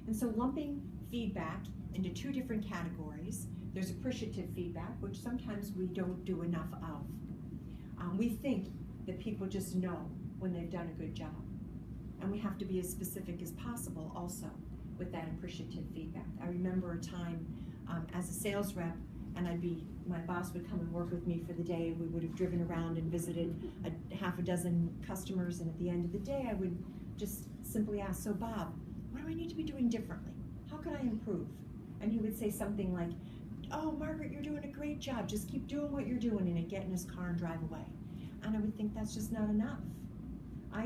And so lumping feedback into two different categories. There's appreciative feedback, which sometimes we don't do enough of. We think that people just know when they've done a good job. And we have to be as specific as possible also with that appreciative feedback. I remember a time as a sales rep, and my boss would come and work with me for the day. We would have driven around and visited half a dozen customers, and at the end of the day, I would just simply ask, so Bob, what do I need to be doing differently? How can I improve? And he would say something like, oh, Margaret, you're doing a great job. Just keep doing what you're doing, and he'd get in his car and drive away. And I would think that's just not enough.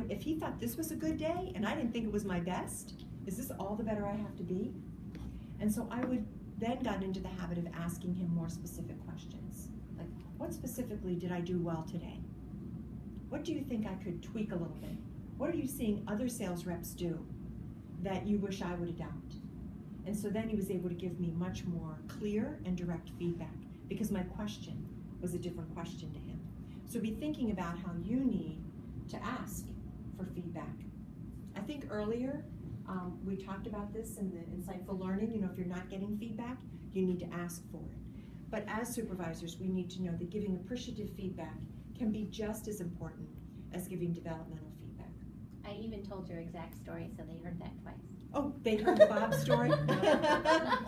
If he thought this was a good day, and I didn't think it was my best, is this all the better I have to be? And so I would then got into the habit of asking him more specific questions. Like, what specifically did I do well today? What do you think I could tweak a little bit? What are you seeing other sales reps do that you wish I would adopt? And so then he was able to give me much more clear and direct feedback because my question was a different question to him. So be thinking about how you need to ask for feedback. I think earlier we talked about this in the insightful learning. You know, if you're not getting feedback, you need to ask for it. But as supervisors, we need to know that giving appreciative feedback can be just as important as giving developmental feedback. I even told your exact story, so they heard that twice. Oh, they heard Bob's story?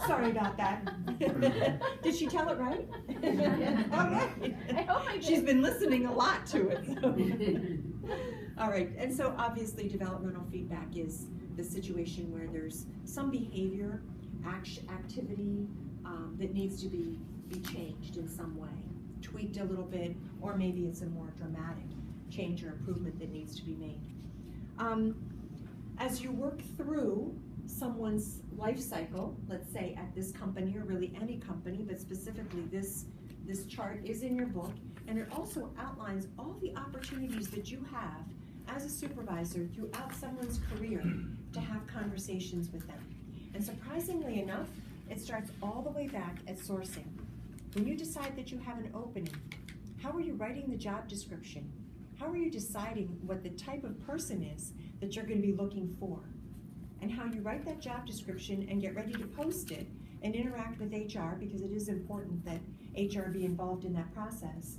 Sorry about that. Did she tell it right? All right. I hope I did. She's been listening a lot to it. So. All right, and so obviously developmental feedback is the situation where there's some behavior, activity that needs to be changed in some way, tweaked a little bit, or maybe it's a more dramatic change or improvement that needs to be made. As you work through someone's life cycle, let's say at this company or really any company, but specifically this chart is in your book, and it also outlines all the opportunities that you have as a supervisor throughout someone's career to have conversations with them. And surprisingly enough, it starts all the way back at sourcing. When you decide that you have an opening, how are you writing the job description? How are you deciding what the type of person is that you're going to be looking for? And how you write that job description and get ready to post it and interact with HR, because it is important that HR be involved in that process.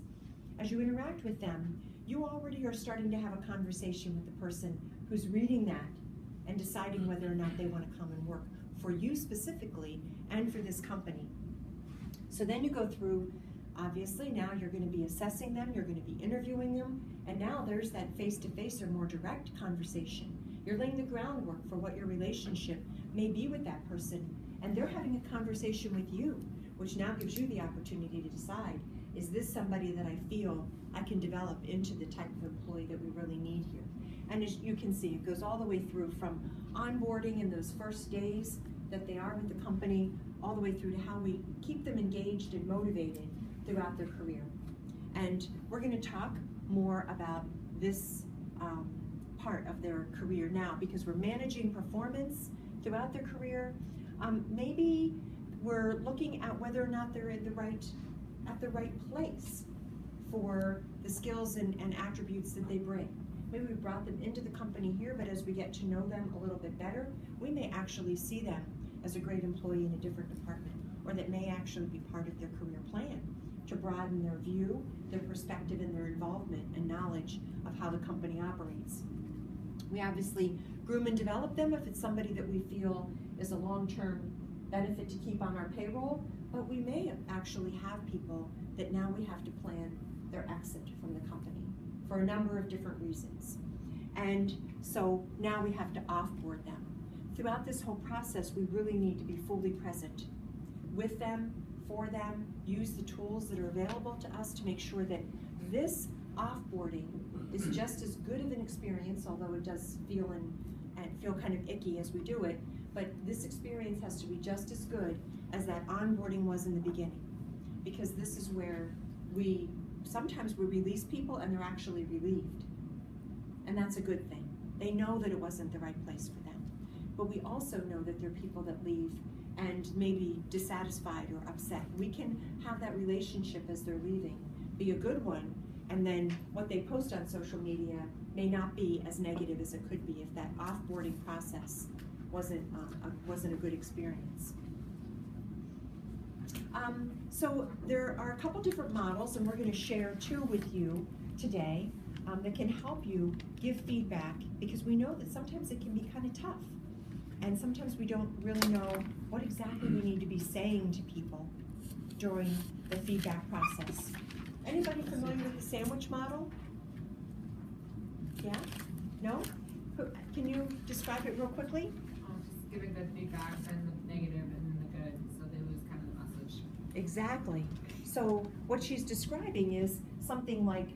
As you interact with them, you already are starting to have a conversation with the person who's reading that and deciding whether or not they want to come and work for you specifically and for this company. So then you go through, obviously now you're going to be assessing them, you're going to be interviewing them, and now there's that face-to-face or more direct conversation. You're laying the groundwork for what your relationship may be with that person, and they're having a conversation with you, which now gives you the opportunity to decide, is this somebody that I feel I can develop into the type of employee that we really need here? And as you can see, it goes all the way through from onboarding in those first days that they are with the company, all the way through to how we keep them engaged and motivated throughout their career. And we're going to talk more about this part of their career now, because we're managing performance throughout their career. Maybe we're looking at whether or not they're at the right place for the skills and attributes that they bring. Maybe we brought them into the company here, but as we get to know them a little bit better, we may actually see them as a great employee in a different department, or that may actually be part of their career plan to broaden their view, their perspective, and their involvement and knowledge of how the company operates. We obviously groom and develop them if it's somebody that we feel is a long-term benefit to keep on our payroll, but we may actually have people that now we have to plan their exit from the company for a number of different reasons. And so now we have to offboard them. Throughout this whole process, we really need to be fully present with them, for them, use the tools that are available to us to make sure that this offboarding is just as good of an experience, although it does feel kind of icky as we do it, but this experience has to be just as good as that onboarding was in the beginning, because this is where sometimes we release people and they're actually relieved, and that's a good thing. They know that it wasn't the right place for them, but we also know that there are people that leave and maybe dissatisfied or upset. We can have that relationship as they're leaving be a good one, and then what they post on social media may not be as negative as it could be if that offboarding process wasn't a good experience. So there are a couple different models, and we're going to share two with you today that can help you give feedback, because we know that sometimes it can be kind of tough, and sometimes we don't really know what exactly we need to be saying to people during the feedback process. Anybody familiar with the sandwich model? Yeah? No? Can you describe it real quickly? Just giving good feedback and the negative and the good, so they lose kind of the message. Exactly. So what she's describing is something like,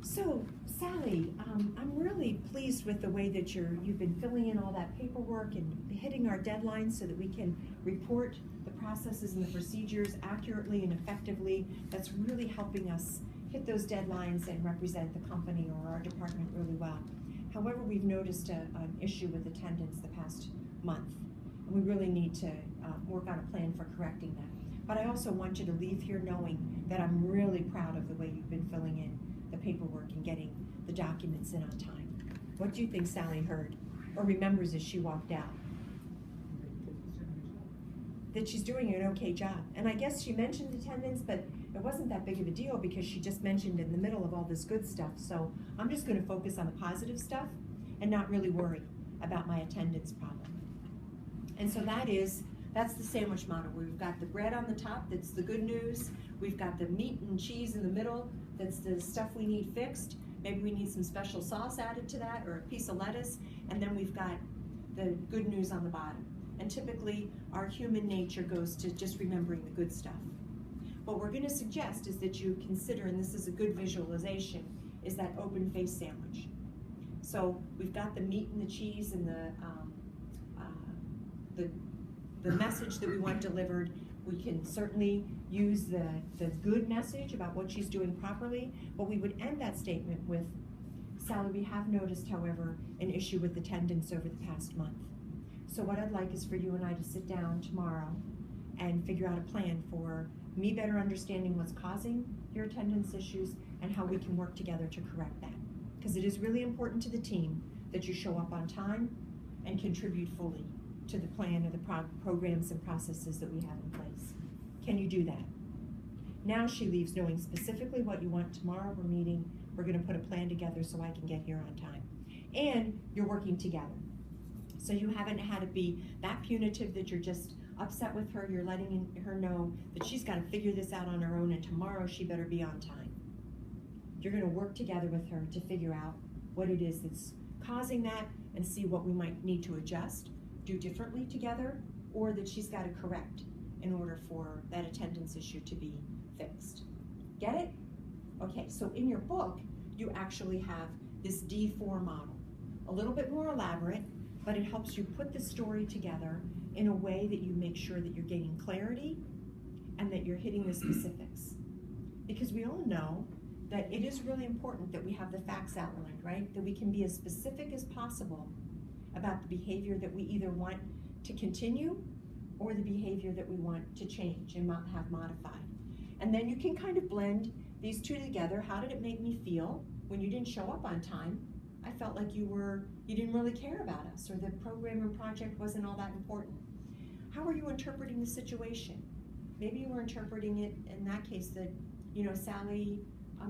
so Sally, I'm really pleased with the way that you've been filling in all that paperwork and hitting our deadlines so that we can report the processes and the procedures accurately and effectively. That's really helping us hit those deadlines and represent the company or our department really well. However, we've noticed an issue with attendance the past month, and we really need to work on a plan for correcting that. But I also want you to leave here knowing that I'm really proud of the way you've been filling in the paperwork and getting the documents in on time. What do you think Sally heard or remembers as she walked out? That she's doing an okay job. And I guess she mentioned attendance, but it wasn't that big of a deal because she just mentioned in the middle of all this good stuff. So I'm just going to focus on the positive stuff and not really worry about my attendance problem. And so that's the sandwich model. We've got the bread on the top, that's the good news. We've got the meat and cheese in the middle, that's the stuff we need fixed. Maybe we need some special sauce added to that, or a piece of lettuce. And then we've got the good news on the bottom. And typically, our human nature goes to just remembering the good stuff. What we're going to suggest is that you consider, and this is a good visualization, is that open-faced sandwich. So we've got the meat and the cheese and the message that we want delivered. We can certainly use the good message about what she's doing properly, but we would end that statement with, Sally, we have noticed, however, an issue with attendance over the past month. So what I'd like is for you and I to sit down tomorrow and figure out a plan for me better understanding what's causing your attendance issues and how we can work together to correct that. Because it is really important to the team that you show up on time and contribute fully to the plan or the programs and processes that we have in place. Can you do that? Now she leaves knowing specifically what you want. Tomorrow we're meeting, we're going to put a plan together so I can get here on time. And you're working together. So you haven't had to be that punitive that you're just upset with her. You're letting her know that she's got to figure this out on her own, and tomorrow she better be on time. You're going to work together with her to figure out what it is that's causing that and see what we might need to adjust, do differently together, or that she's got to correct in order for that attendance issue to be fixed. Get it? Okay, so in your book, you actually have this D4 model. A little bit more elaborate, but it helps you put the story together in a way that you make sure that you're gaining clarity and that you're hitting the specifics. Because we all know that it is really important that we have the facts outlined, right? That we can be as specific as possible about the behavior that we either want to continue or the behavior that we want to change and have modified. And then you can kind of blend these two together. How did it make me feel when you didn't show up on time? I felt like you didn't really care about us, or the program or project wasn't all that important. How are you interpreting the situation? Maybe you were interpreting it in that case that, Sally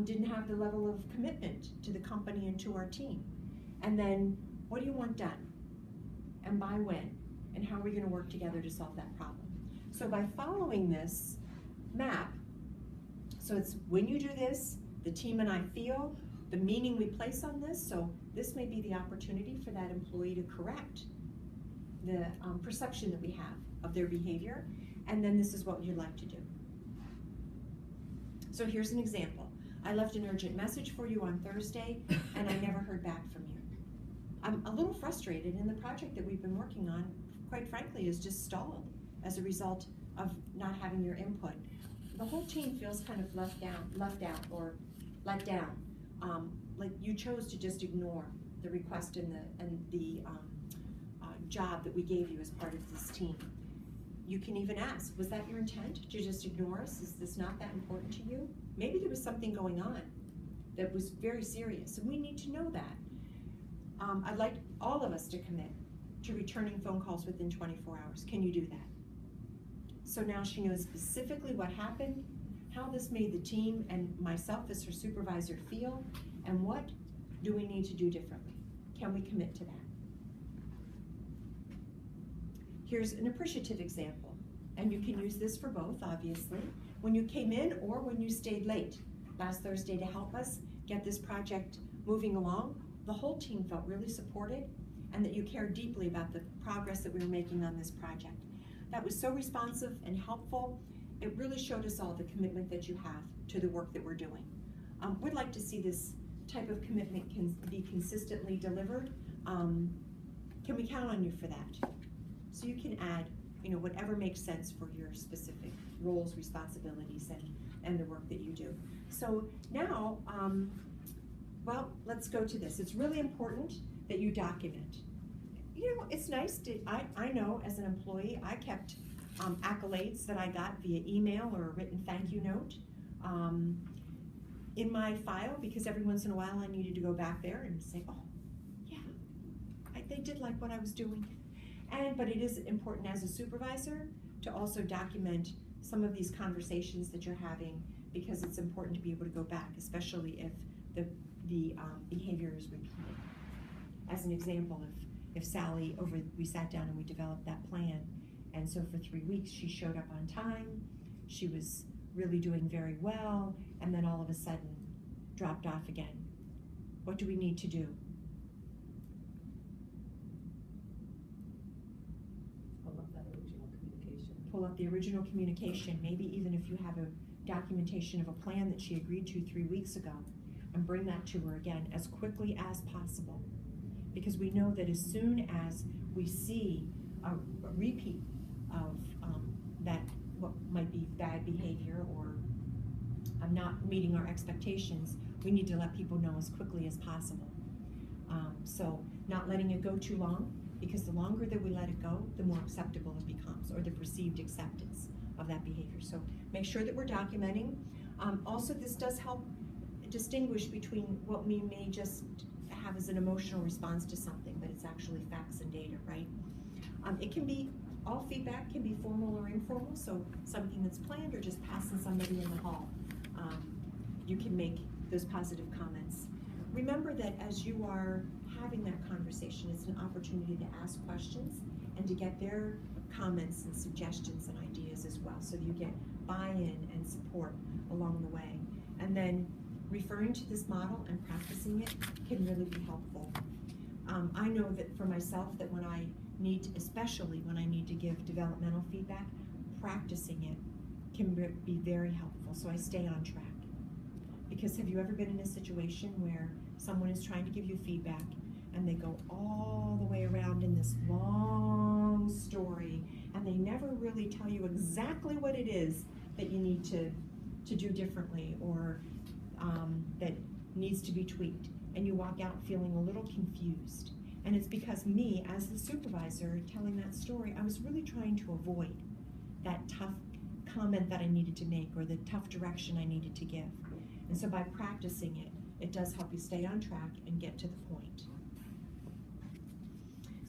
didn't have the level of commitment to the company and to our team. And then, what do you want done? And by when? And how are we going to work together to solve that problem? So by following this map, so it's when you do this, the team and I feel, the meaning we place on this, so this may be the opportunity for that employee to correct the perception that we have of their behavior, and then this is what you'd like to do. So here's an example. I left an urgent message for you on Thursday, and I never heard back from you. I'm a little frustrated, and the project that we've been working on, quite frankly, is just stalled as a result of not having your input. The whole team feels kind of left out, or let down. Like you chose to just ignore the request and the job that we gave you as part of this team. You can even ask, was that your intent to just ignore us? Is this not that important to you? Maybe there was something going on that was very serious, and we need to know that. I'd like all of us to commit to returning phone calls within 24 hours. Can you do that? So now she knows specifically what happened, how this made the team and myself as her supervisor feel, and what do we need to do differently? Can we commit to that? Here's an appreciative example, and you can use this for both, obviously. When you came in or when you stayed late last Thursday to help us get this project moving along, the whole team felt really supported and that you cared deeply about the progress that we were making on this project. That was so responsive and helpful. It really showed us all the commitment that you have to the work that we're doing. We'd like to see this type of commitment can be consistently delivered. Can we count on you for that? So you can add, whatever makes sense for your specific roles, responsibilities, and the work that you do. So now, well, let's go to this. It's really important that you document. It's nice to, I know as an employee, I kept accolades that I got via email or a written thank you note in my file, because every once in a while I needed to go back there and say, oh, yeah, they did like what I was doing. But it is important as a supervisor to also document some of these conversations that you're having, because it's important to be able to go back, especially if the behavior is repeated. As an example, if Sally, we sat down and we developed that plan, and so for 3 weeks she showed up on time, she was really doing very well, and then all of a sudden dropped off again. What do we need to do? Pull up the original communication, maybe even if you have a documentation of a plan that she agreed to 3 weeks ago, and bring that to her again as quickly as possible. Because we know that as soon as we see a repeat of that, what might be bad behavior or not meeting our expectations, we need to let people know as quickly as possible. So not letting it go too long, because the longer that we let it go, the more acceptable it becomes, or the perceived acceptance of that behavior. So make sure that we're documenting. Also, this does help distinguish between what we may just have as an emotional response to something, but it's actually facts and data, right? It can be, all feedback can be formal or informal, so something that's planned or just passing somebody in the hall. You can make those positive comments. Remember that as you are having that conversation, it's an opportunity to ask questions and to get their comments and suggestions and ideas as well, so you get buy-in and support along the way. And then referring to this model and practicing it can really be helpful. I know that for myself, that when I need, especially when I need to give developmental feedback, practicing it can be very helpful, so I stay on track. Because have you ever been in a situation where someone is trying to give you feedback and they go all the way around in this long story and they never really tell you exactly what it is that you need to do differently, or that needs to be tweaked, and you walk out feeling a little confused? And it's because me, as the supervisor telling that story, I was really trying to avoid that tough comment that I needed to make, or the tough direction I needed to give. And so by practicing it, it does help you stay on track and get to the point.